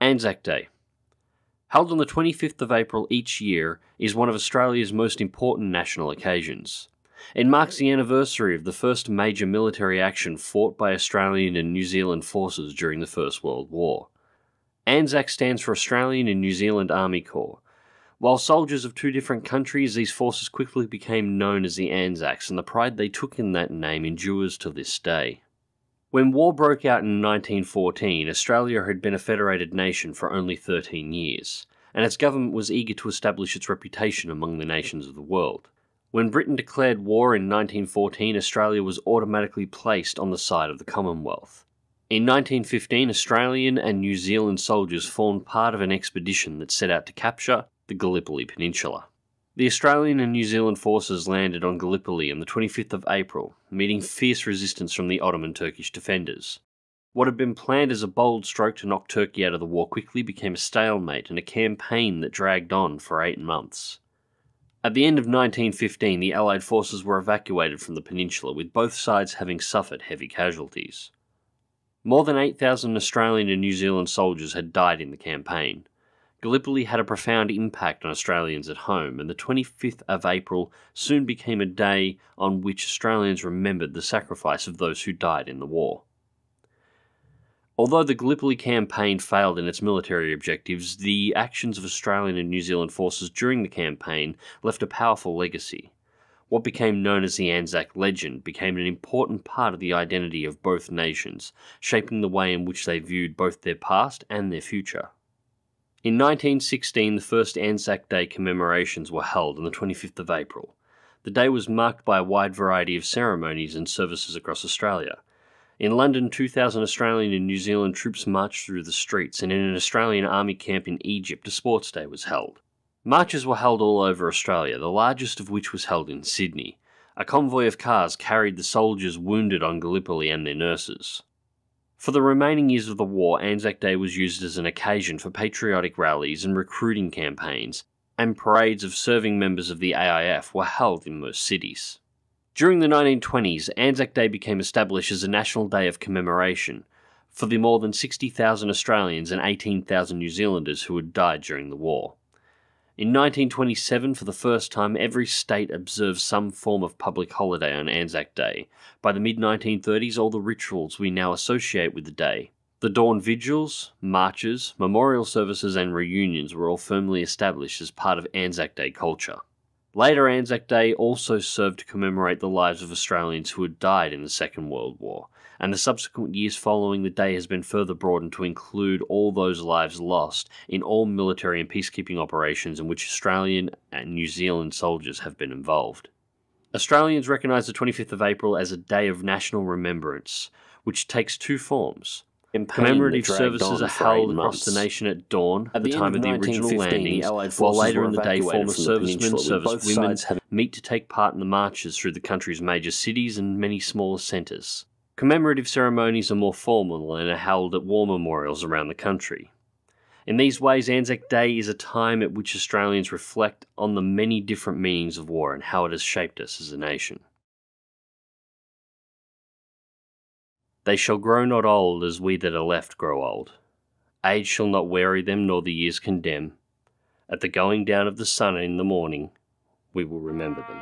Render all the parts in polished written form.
Anzac Day. Held on the 25th of April each year, is one of Australia's most important national occasions. It marks the anniversary of the first major military action fought by Australian and New Zealand forces during the First World War. ANZAC stands for Australian and New Zealand Army Corps. While soldiers of two different countries, these forces quickly became known as the Anzacs, and the pride they took in that name endures to this day. When war broke out in 1914, Australia had been a federated nation for only 13 years, and its government was eager to establish its reputation among the nations of the world. When Britain declared war in 1914, Australia was automatically placed on the side of the Commonwealth. In 1915, Australian and New Zealand soldiers formed part of an expedition that set out to capture the Gallipoli Peninsula. The Australian and New Zealand forces landed on Gallipoli on the 25th of April, meeting fierce resistance from the Ottoman Turkish defenders. What had been planned as a bold stroke to knock Turkey out of the war quickly became a stalemate and a campaign that dragged on for 8 months. At the end of 1915, the Allied forces were evacuated from the peninsula, with both sides having suffered heavy casualties. More than 8,000 Australian and New Zealand soldiers had died in the campaign. Gallipoli had a profound impact on Australians at home, and the 25th of April soon became a day on which Australians remembered the sacrifice of those who died in the war. Although the Gallipoli campaign failed in its military objectives, the actions of Australian and New Zealand forces during the campaign left a powerful legacy. What became known as the Anzac legend became an important part of the identity of both nations, shaping the way in which they viewed both their past and their future. In 1916, the first Anzac Day commemorations were held on the 25th of April. The day was marked by a wide variety of ceremonies and services across Australia. In London, 2,000 Australian and New Zealand troops marched through the streets, and in an Australian army camp in Egypt, a sports day was held. Marches were held all over Australia, the largest of which was held in Sydney. A convoy of cars carried the soldiers wounded on Gallipoli and their nurses. For the remaining years of the war, Anzac Day was used as an occasion for patriotic rallies and recruiting campaigns, and parades of serving members of the AIF were held in most cities. During the 1920s, Anzac Day became established as a national day of commemoration for the more than 60,000 Australians and 18,000 New Zealanders who had died during the war. In 1927, for the first time, every state observed some form of public holiday on Anzac Day. By the mid-1930s, all the rituals we now associate with the day, the dawn vigils, marches, memorial services and reunions were all firmly established as part of Anzac Day culture. Later, Anzac Day also served to commemorate the lives of Australians who had died in the Second World War, and the subsequent years following the day has been further broadened to include all those lives lost in all military and peacekeeping operations in which Australian and New Zealand soldiers have been involved. Australians recognise the 25th of April as a day of national remembrance, which takes two forms. Commemorative services are held across the nation at dawn, at the time of the original landings, while later in the day former servicemen, servicewomen meet to take part in the marches through the country's major cities and many smaller centres. Commemorative ceremonies are more formal and are held at war memorials around the country. In these ways, Anzac Day is a time at which Australians reflect on the many different meanings of war and how it has shaped us as a nation. They shall grow not old as we that are left grow old. Age shall not weary them, nor the years condemn. At the going down of the sun in the morning, we will remember them.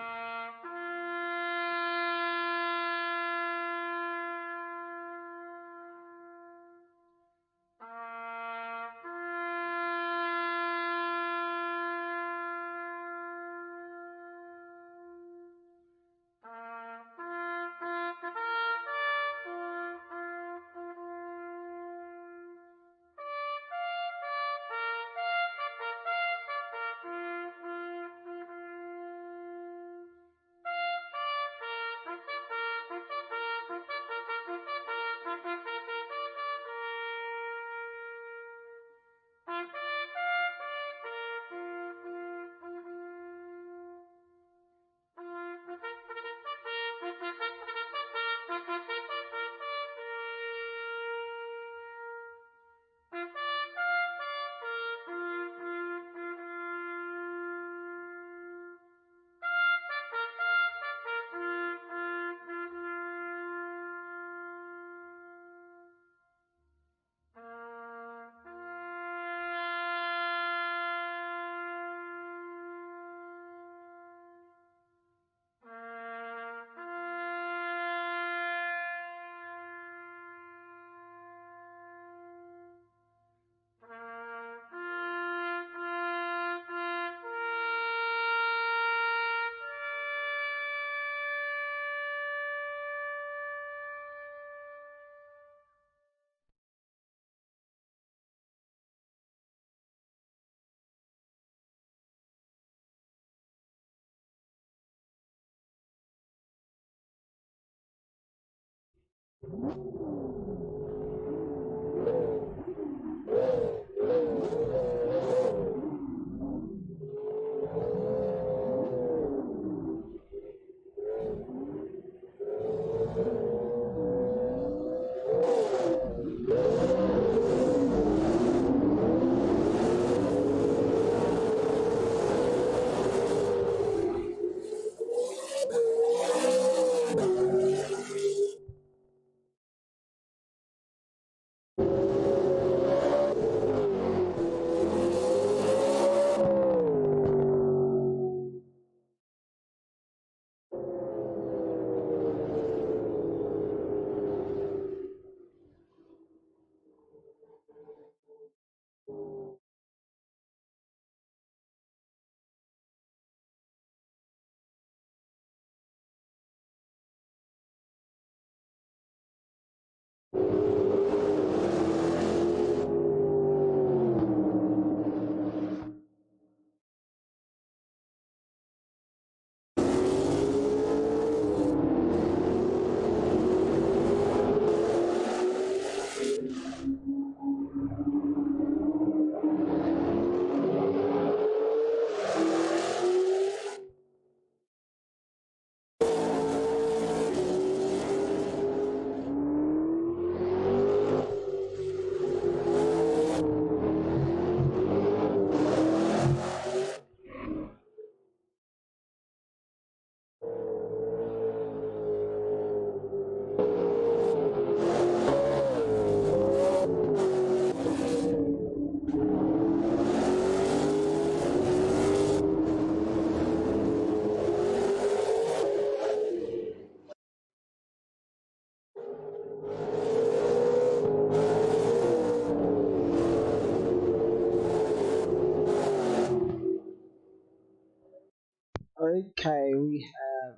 Okay, we have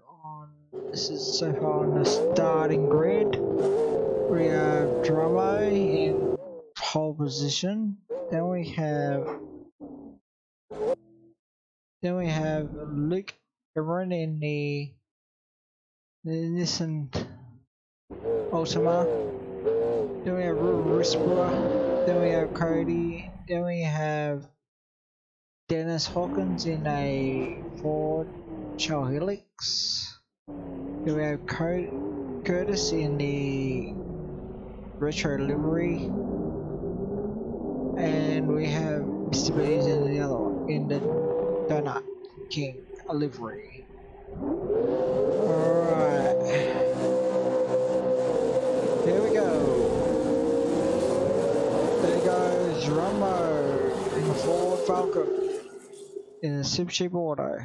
this is so far on the starting grid. We have Drummo in pole position. Then we have Luke Cameron in the Nissan Altima. Then we have Whisperer. Then we have Cody. Then we have Dennis Hawkins in a Ford Helix. Then we have Curtis in the retro livery, and we have Mr. B's in the other one, in the Donut King livery. Alright, here we go. There goes Rumbo in the Ford Falcon in the Super Cheap Auto.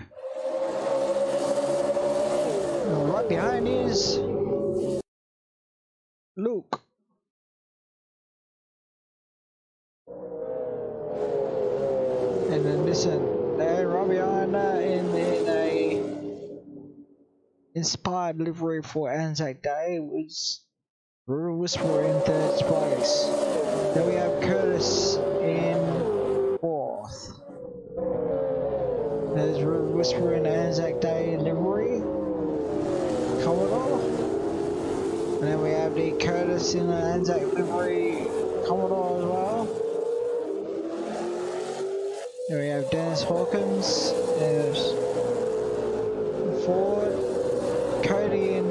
And right behind is Luke. And then listen, there right behind in a inspired livery for Anzac Day was Whisperer in third place. Then we have Curtis in fourth. There's Whisperer in Anzac Day livery, Commodore. And then we have the Curtis in the Anzac livery, Commodore as well. Then we have Dennis Hawkins, there's Ford, Cody in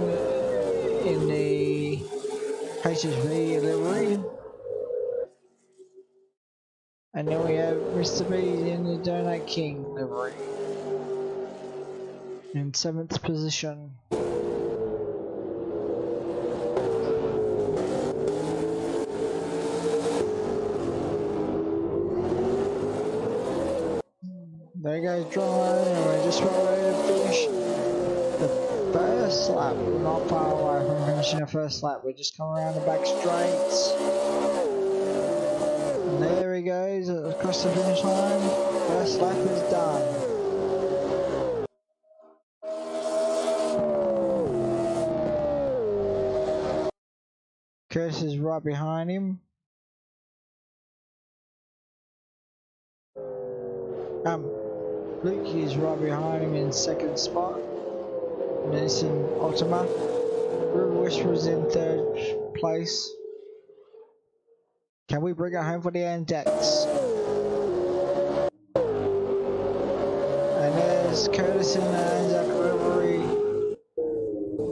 the HSV livery, and then we have Mr. B in the Donut King livery in 7th position. There goes Drummo, and we're just about ready to finish the first lap. We're not far away from finishing the first lap. We're just coming around the back straights. And there he goes across the finish line. First lap is done. Curtis is right behind him. Luke is right behind him in second spot. Nissan Altima. Whisperer's in third place. Can we bring it home for the anzacs? And there's Curtis in the Anzac Rivery.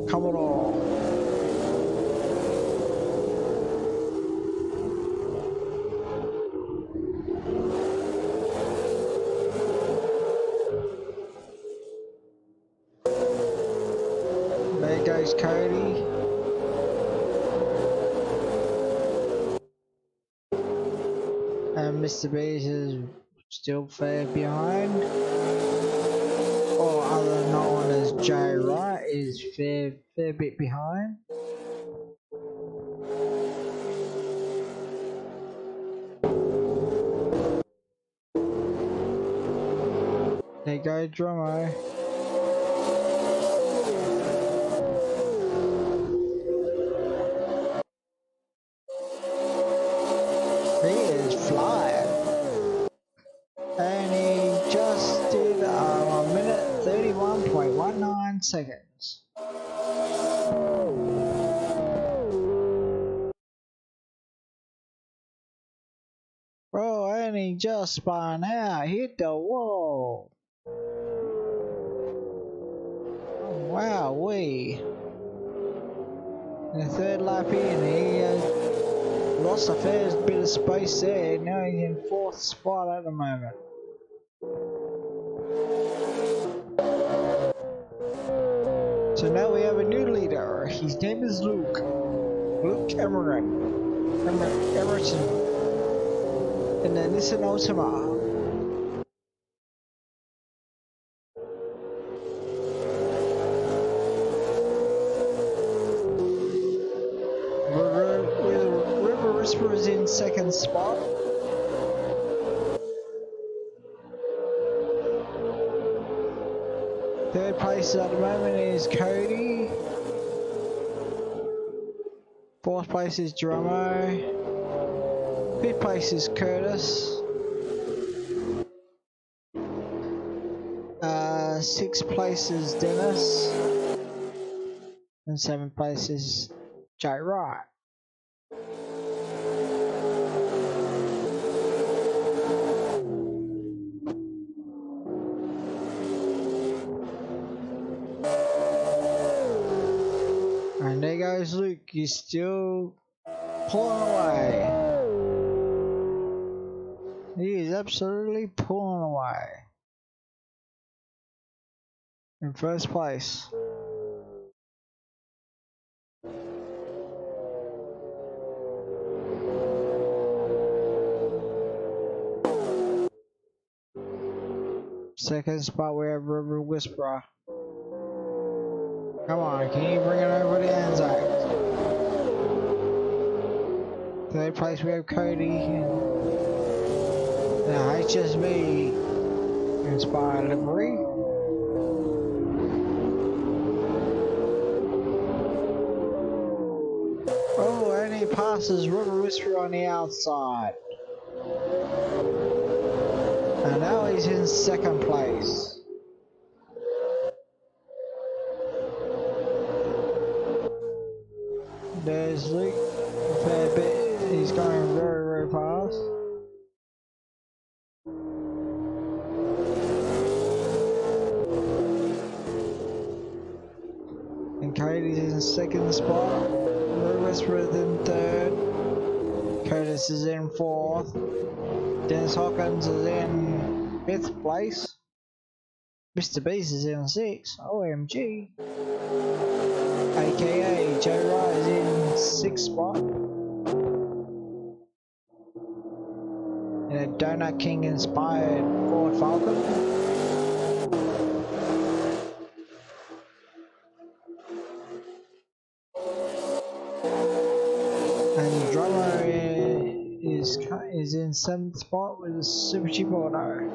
Commodore. There goes Cody. And Mr. Bees is still fair behind. Or other known as Jay Wright is fair bit behind. There you go, Drummo. He is flying. And he just did 1 minute 31.19 seconds. Oh, and he just spun out, hit the wall. Wow, we. In the third lap in, he lost a fair bit of space there. Now he's in 4th spot at the moment. So now we have a new leader. His name is Luke. Luke Emerson. And then Nissan Altima. River Whisperer is in 2nd spot. Third place at the moment is Cody. 4th place is Drummo. 5th place is Curtis. 6th place is Dennis. And 7th place is Jay Wright. And there goes Luke, he's still pulling away. He is absolutely pulling away. In 1st place. Second spot we have River Whisperer. Come on, can you bring it over the Anzac? 3rd place we have Cody and the HSB inspired livery. Oh, and he passes River Whisperer on the outside. And now he's in 2nd place. There's Luke, a fair bit, he's going very, very fast. And Cody's in 2nd spot, Lewis is in 3rd, Curtis is in 4th, Dennis Hawkins is in 5th place, Mr. Beast is in 6th, OMG. AKA Joe Wright is in 6th spot. And a Donut King inspired Ford Falcon. And Drummer is in 7th spot with a Super Cheap Auto.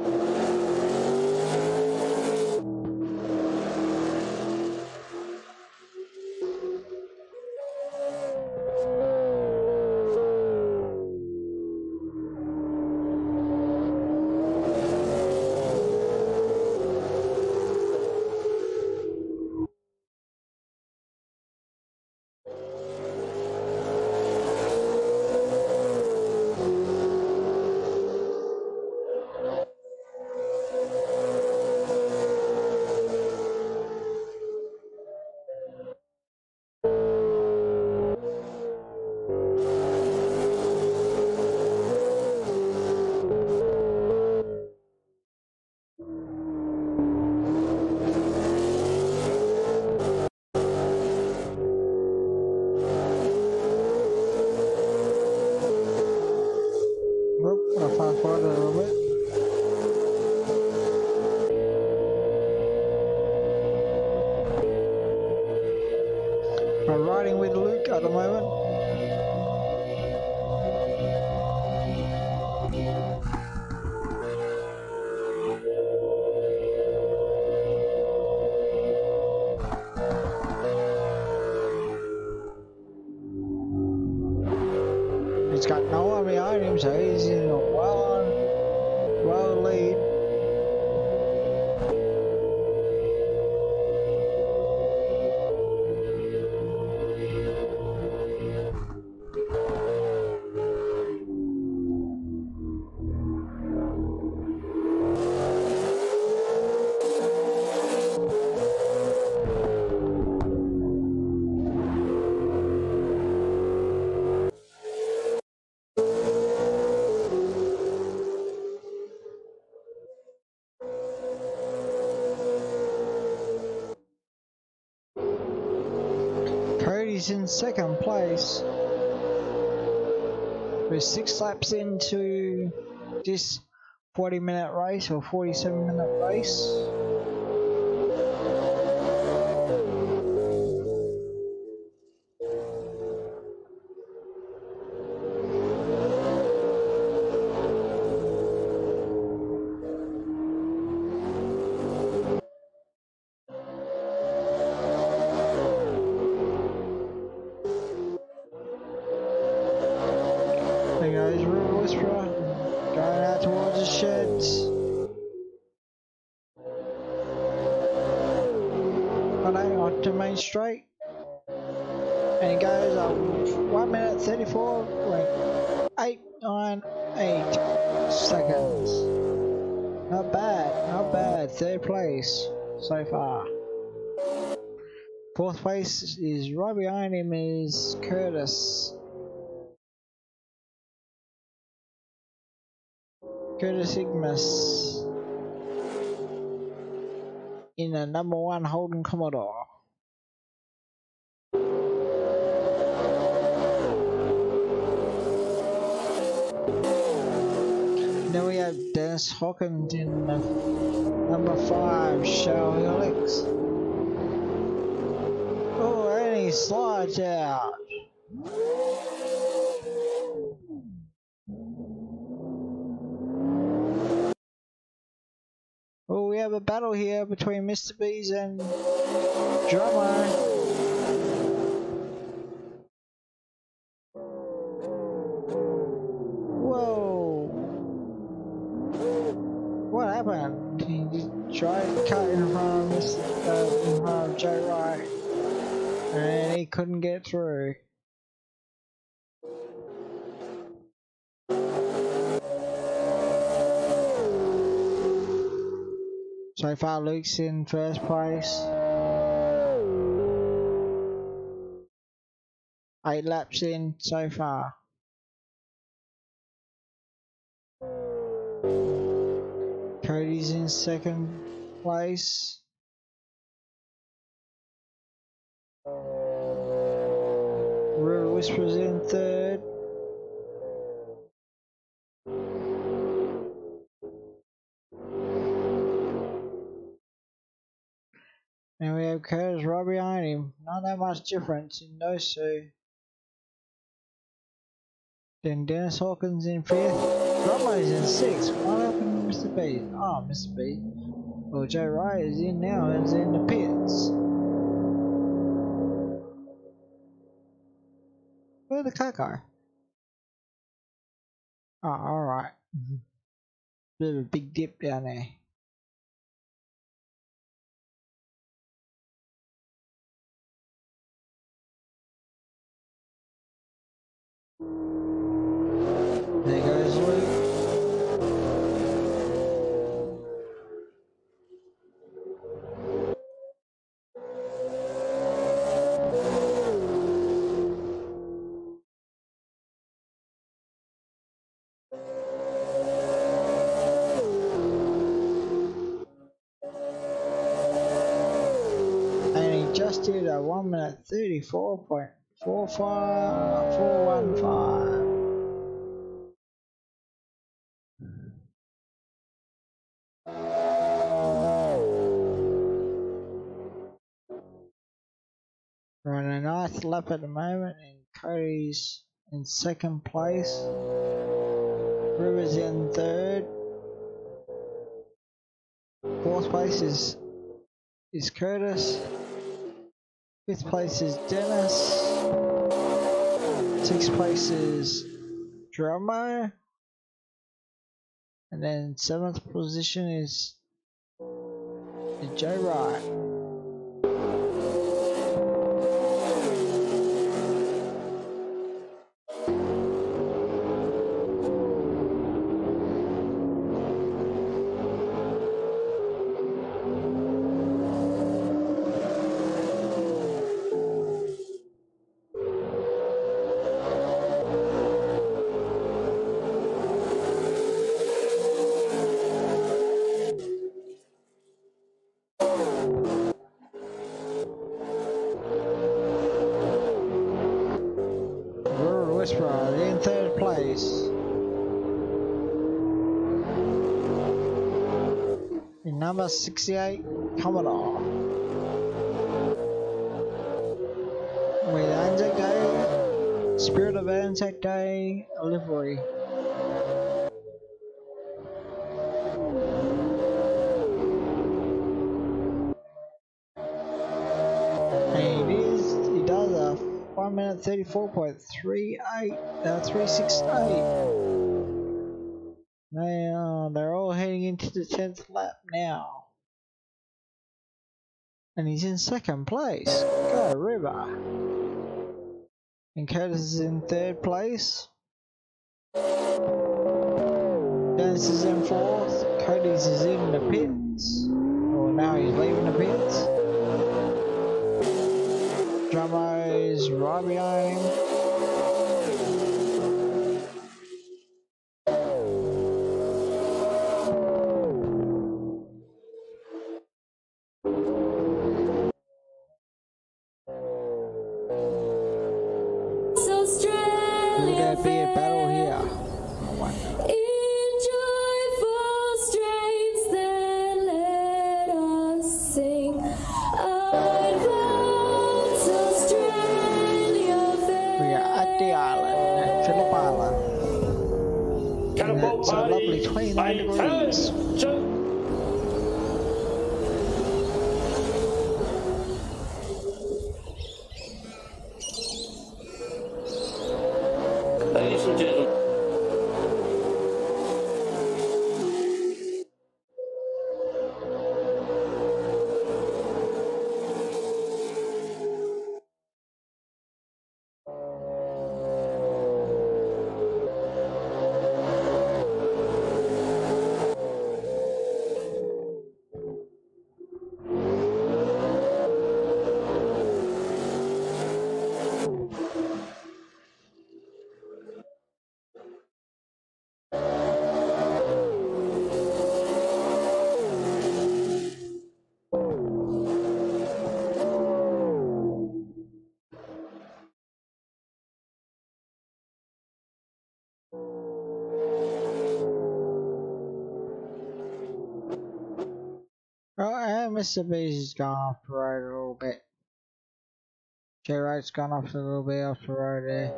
at the moment. He's got no one behind him, so he's in a well lead. Cody's in second place. We're 6 laps into this 40-minute race or 47-minute race. There goes River Whisperer, going out towards the sheds. But onto Main Street. And he goes up 1 minute 34.898 seconds. Not bad. Third place so far. Fourth place is right behind him is Curtis Ignis in a number 1 Holden Commodore. Then we have Dennis Hawkins in the number 5 Shell Helix. Oh, and he slides out. Oh, we have a battle here between Mr. B's and Drummer. Whoa! What happened? He tried to cut in front of Joe Wright, and he couldn't get through. So far, Luke's in first place. 8 laps in so far. Cody's in second place. River Whisperer's in third. And we have Curtis right behind him. Not that much difference in those two. Then Dennis Hawkins in 5th. Drummer's in 6th. What happened to Mr. B? Oh, Mr. B. Well, Joe Wright is in now and is in the pits. Where'd the car go? Oh, alright. Bit of a big dip down there. There goes Luke. And he just did a 1 minute 34.45415. We're on a ninth lap at the moment, and Cody's in second place. River's in third. Fourth place is Curtis. Fifth place is Dennis. Sixth place is Drummo. And then seventh position is Joe Wright. In third place. In number 68, Commodore. With Anzac Day, Spirit of Anzac Day livery. And he does a 1 minute 34.368. They're all heading into the 10th lap now. And he's in second place. Go River. And Curtis is in third place. Dennis is in fourth. Cody's is in the pits. Or now he's leaving the pits. Drummo's right behind him. Will there be a battle here? I wonder. PHILLIP Island. And it's a lovely 29 degrees. Ladies and gentlemen. Oh, and Mr. B's has gone off the road a little bit. J Wright's gone off a little bit off the road there.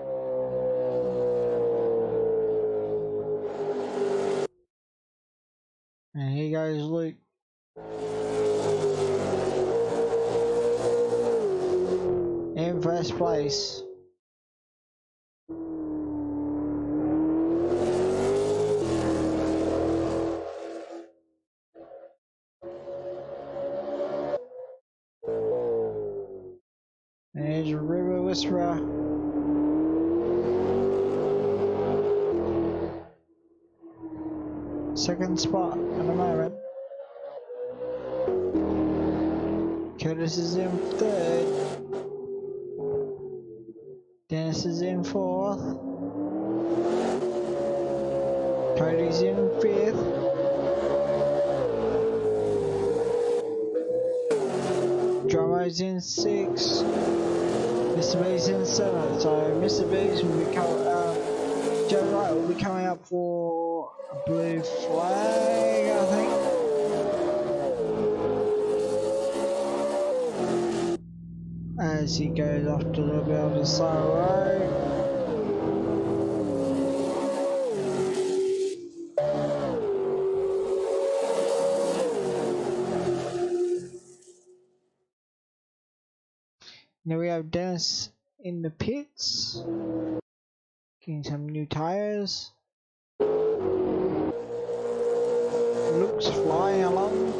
And here goes Luke. In first place. There's River Whisperer. Second spot at the moment. Curtis is in third. Dennis is in fourth. Cody's in fifth. Drummo's in sixth. Mr. B's in seventh. So Mr. B's will be coming. Joe Wright will be coming up for a blue flag, I think. As as he goes off to a little bit of the side of the road. Now we have Dennis in the pits, getting some new tyres. Luke's flying along.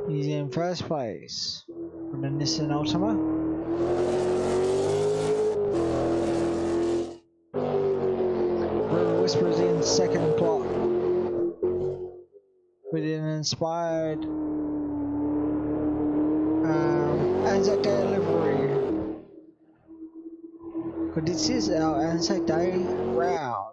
He's in first place for the Nissan Altima. River Whisperer's in second plot with an inspired Anzac Day livery. But this is our Anzac Day round.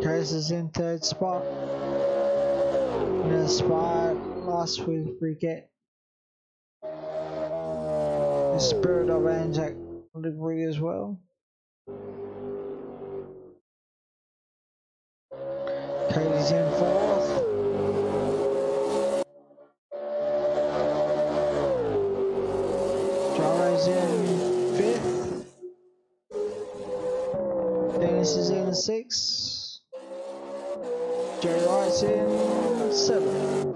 Case is in third spot. And inspired last week we get the Spirit of Anzac livery as well. Katie's in fourth. Jarro's in fifth. Dennis is in sixth. Joe Wright's in seventh.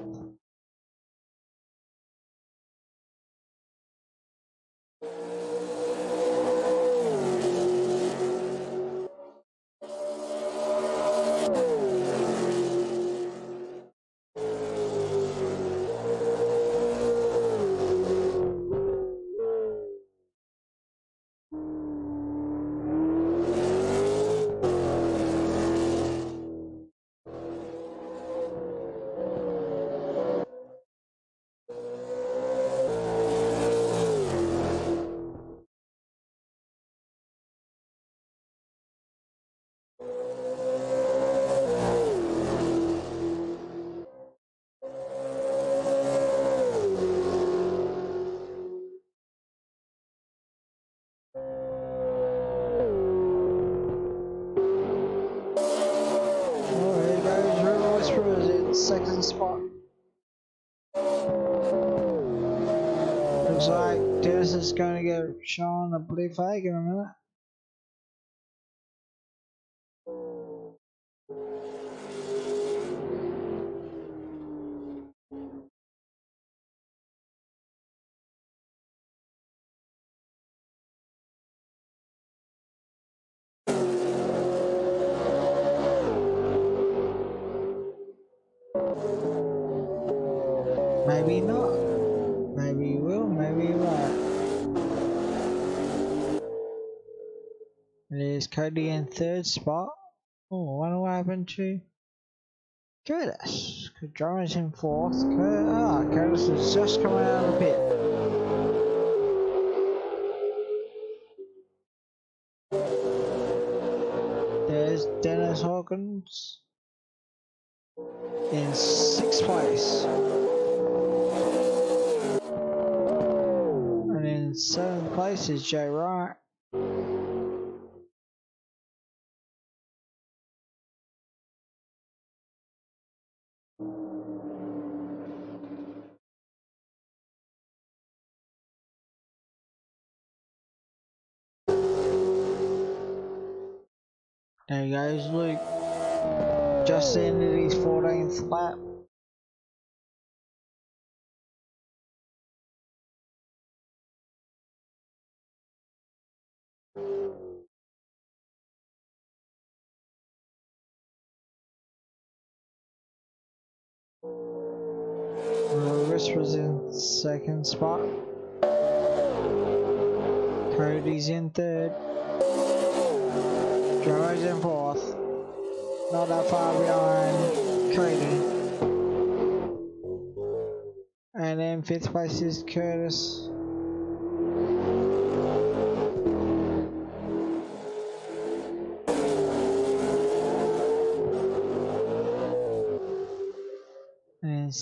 Second spot. Looks like Dennis is going to get shown a blue flag in a minute. Maybe not. Maybe he will, maybe he won't. There's Cody in third spot. Oh, I wonder what happened to Curtis. Jarro's in fourth. Curtis has just come out of the pit. There's Dennis Hawkins in sixth place. And in seventh place is Jay Wright. There goes Luke. Just ended his 14th lap. Lewis was in second spot. Cody's in third. Jarro's in fourth. Not that far behind Cody. And in fifth place is Curtis.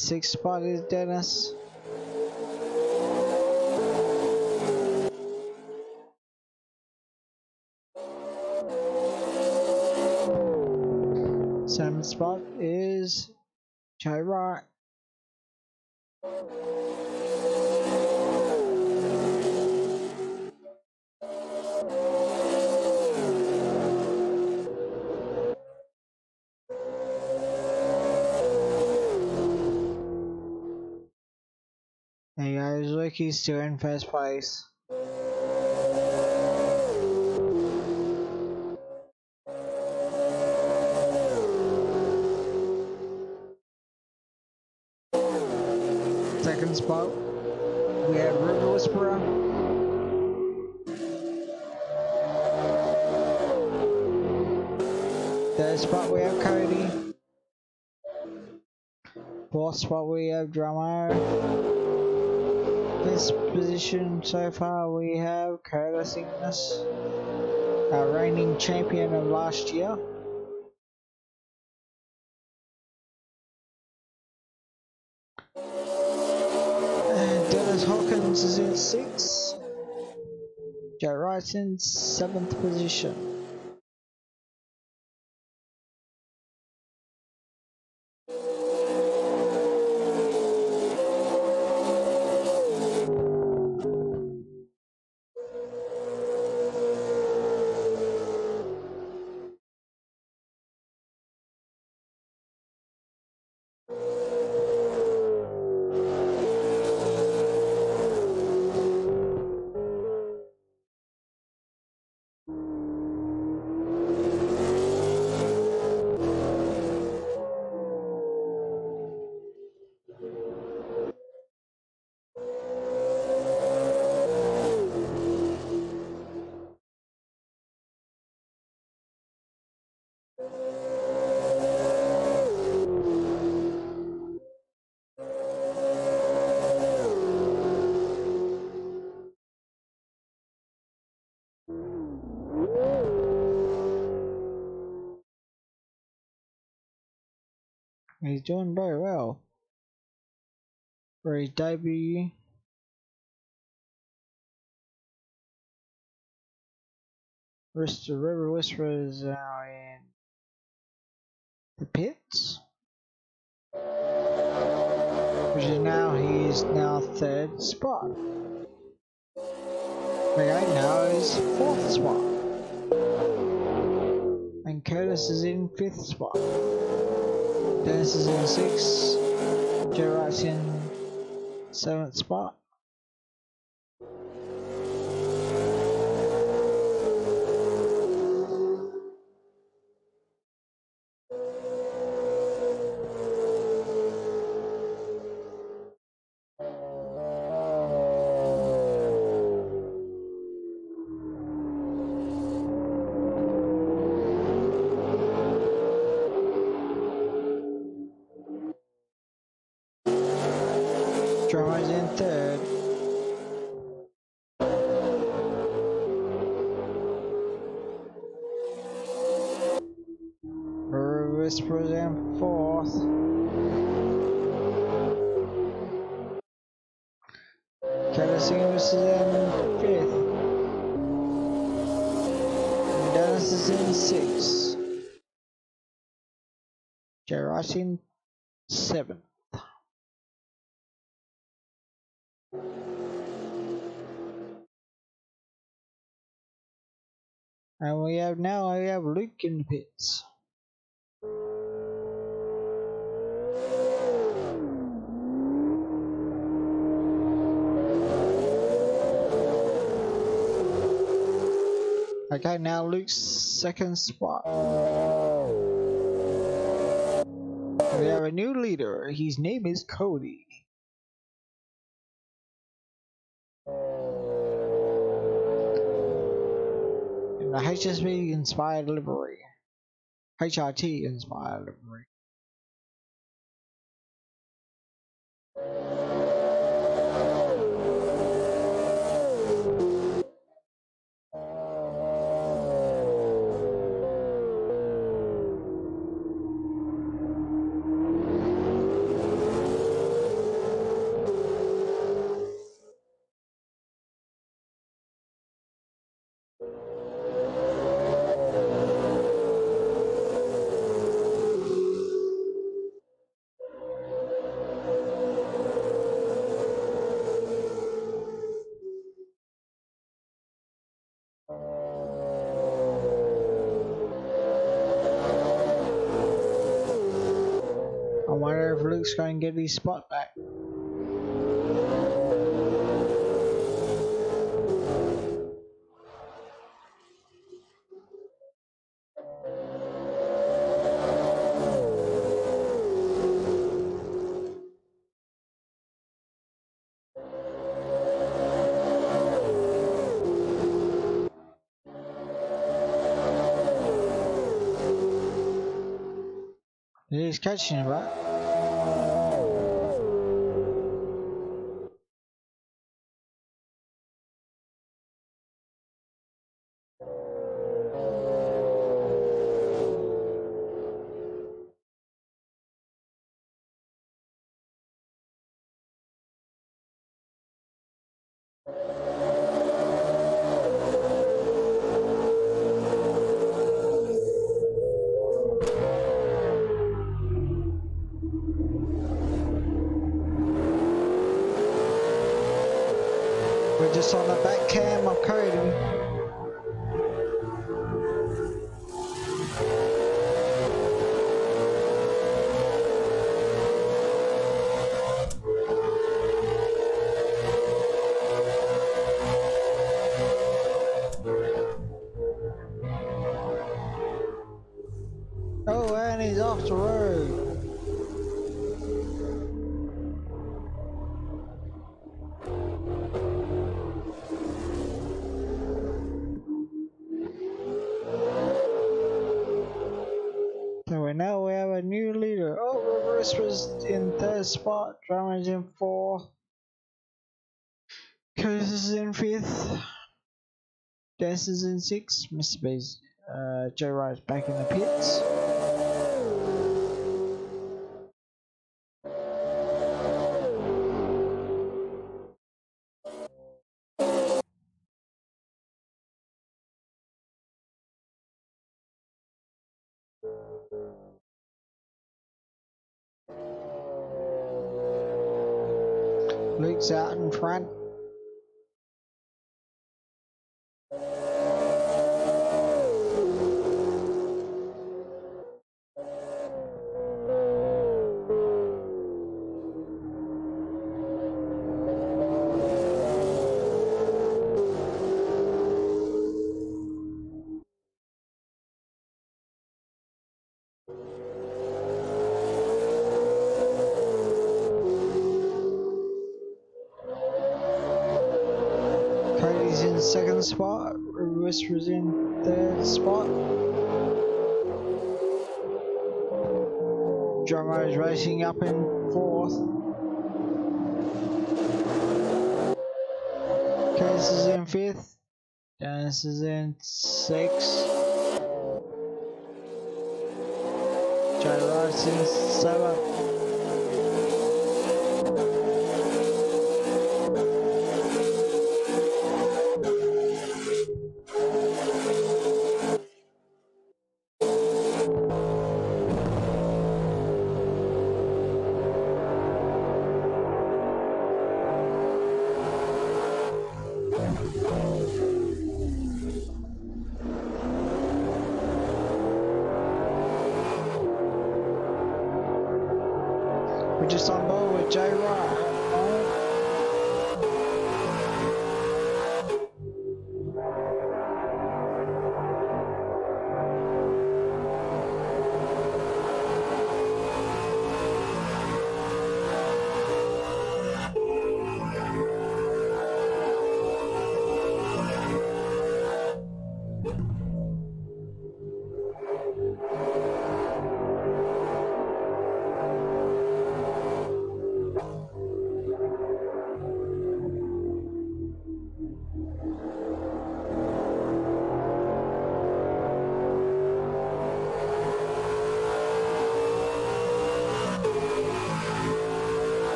6th spot is Dennis. Seventh spot is Joe Wright. There goes Lucky, still in first place. Second spot, we have River Whisperer. Third spot, we have Cody. Fourth spot, we have Drummo. Fifth position so far, we have Curtis Ignis, our reigning champion of last year. And Dennis Hawkins is in 6th. Joe Wright's in 7th position. He's doing very well for his debut. The River Whisperer is now in the pits, which is now he's now 3rd spot. Okay, now is 4th spot, and Curtis is in 5th spot. Dennis is in 6th. Joe Wright's in 7th spot. Drummer's in 3rd. Whisperer's in 4th. Curtis Ignis is in 5th. And Dennis is in 6th. Joe Wright in 7th. And we have Luke in the pits. Okay, now Luke's 2nd spot. We have a new leader. His name is Cody. In the HSB inspired livery. HRT inspired livery. wonder if Luke's going to get his spot back. He's catching him, right? We're just on the back cam of Cody. Oh, and he's off the road. So we know we have a new leader. Oh, Reverse was in third spot, Drummer's in fourth, Curtis is in fifth, Dance is in sixth, Mr. B's, Joe Wright's back in the pits. Luke's out in front. Cody's in second spot, Reverse was in third spot. Drummer is racing up in fourth. Curtis is in fifth. Dennis is in sixth. Joe Wright's in seventh. We're just on board with Joe Wright.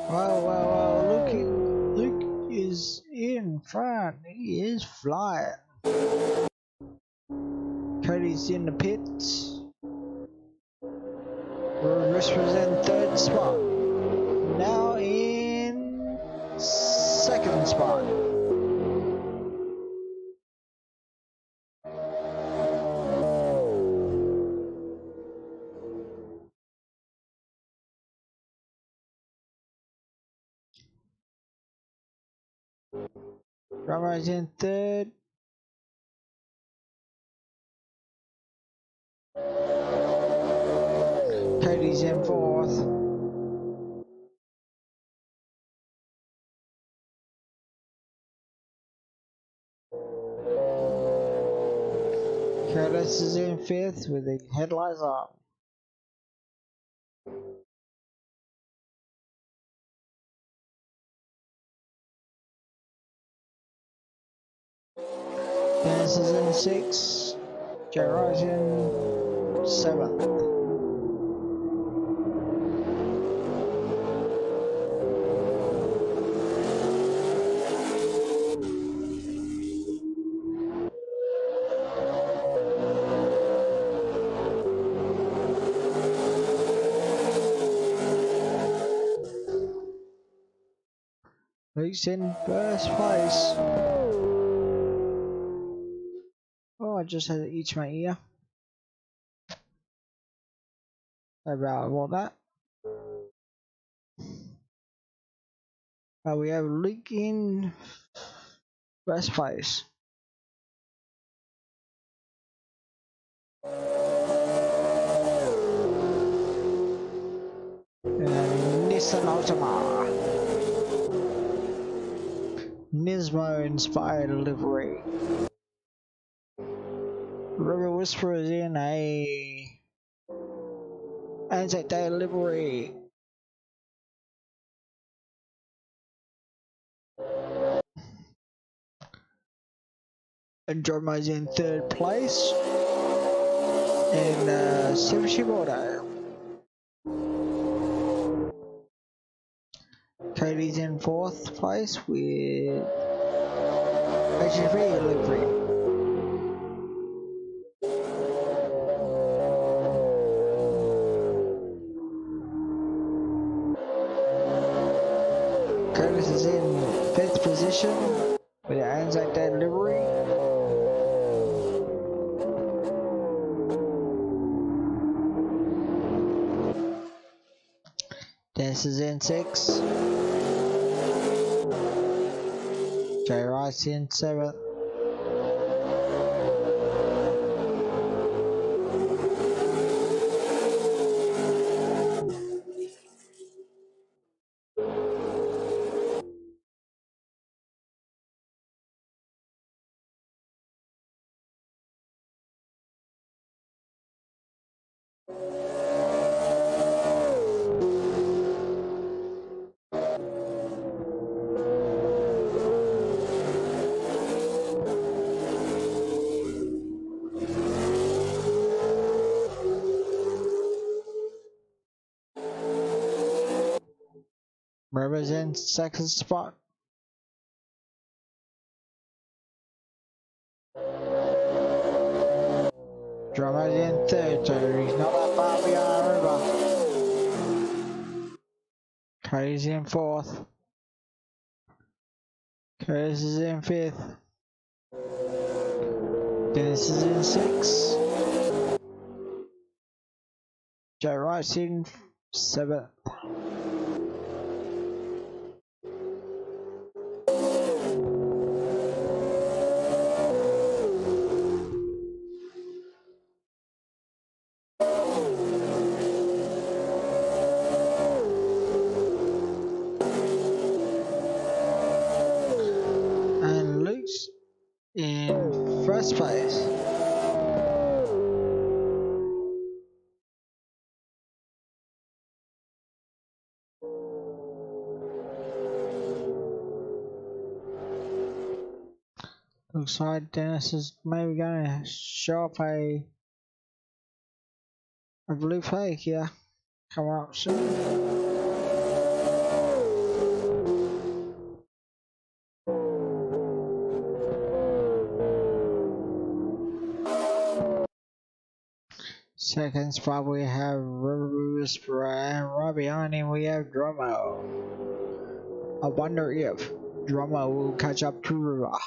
Well, Luke is in front. He is flying. Cody's in the pits. Whisper's in third spot. Now in second spot. Drummer's in third. Cody's in fourth. Curtis is in fifth with the headlights on. Dennis is in sixth. Gerard's in seventh. Luke's in first place. Oh, I just had to itch my ear. About what that? We have Luke in first place. Nissan Altima. Nismo inspired livery. River Whisperer is in a Anzac Day livery. Androma's in third place. And Supership Auto. Cody's in fourth place with HFV livery. Curtis is in fifth position with the Anzac Day livery. Dennis is in sixth. Jay Rice in seventh. Rivers in second spot. Drummer's in third, so he's not that far behind River. Cody's in fourth. Curtis is in fifth. Dennis is in sixth. Joe Wright's in seventh. And Luke's in first place. Looks like Dennis is maybe going to show up a blue flag here coming up soon. Second spot we have rf2dus, and right behind him we have Drummo. I wonder if Drummo will catch up to River.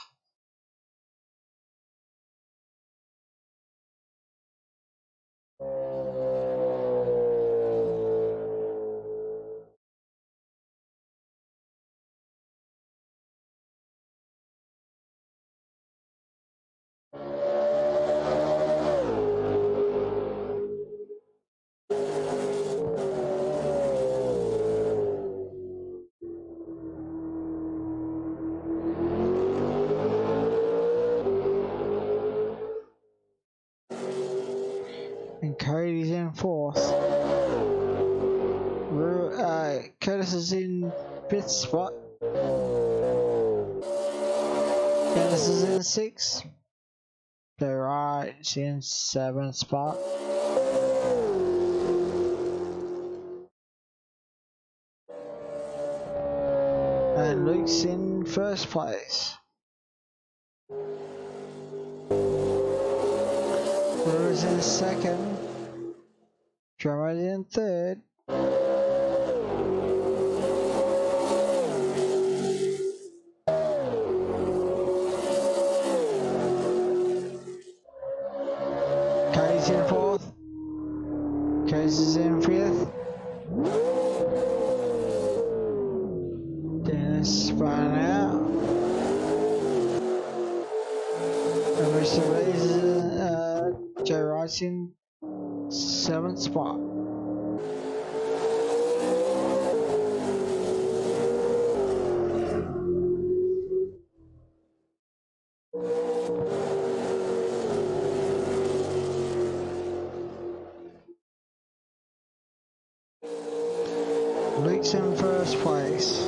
And Cody's in fourth. Curtis is in fifth spot. Dennis is in sixth. The right's in seventh spot. And Luke's in first place. River's in second. Drummer's in third. Cody's in fourth. Case is in fifth. Dennis spun out. And Mr. Reeves is Joe Wright's in seventh spot. Luke's in first place.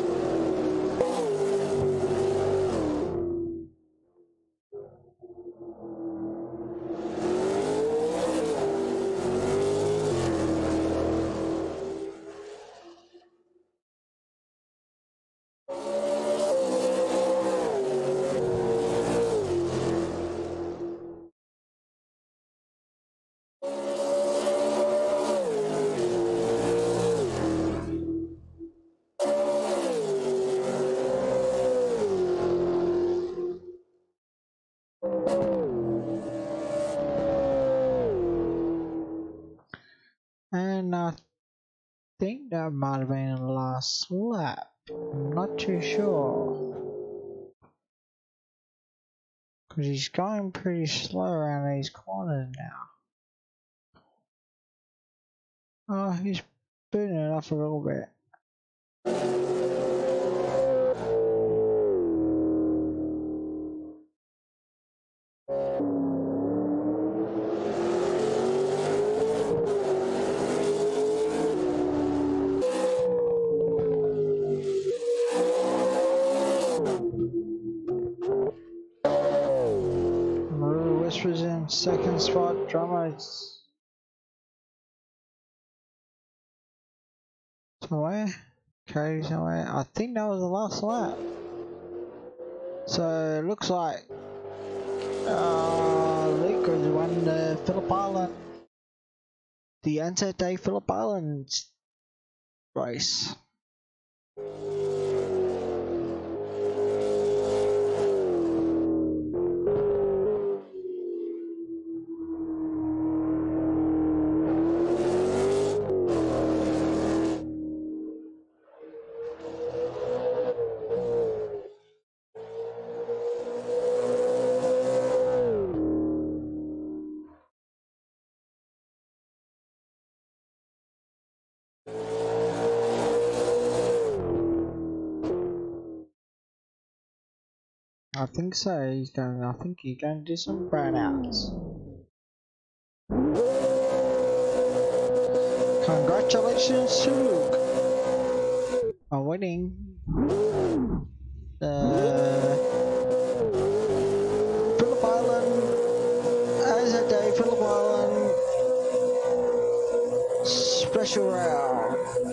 And I think that might have been the last lap. I'm not too sure. Because he's going pretty slow around these corners now. Oh, he's booting it off a little bit. Was in second spot. Drummer's somewhere. Cody's somewhere. I think that was the last lap. So it looks like Luke has won the Phillip Island, the Anzac Day Phillip Island race. I think so. I think he's going to do some burnouts. Congratulations to Luke on winning the Phillip Island Anzac Day Phillip Island special round.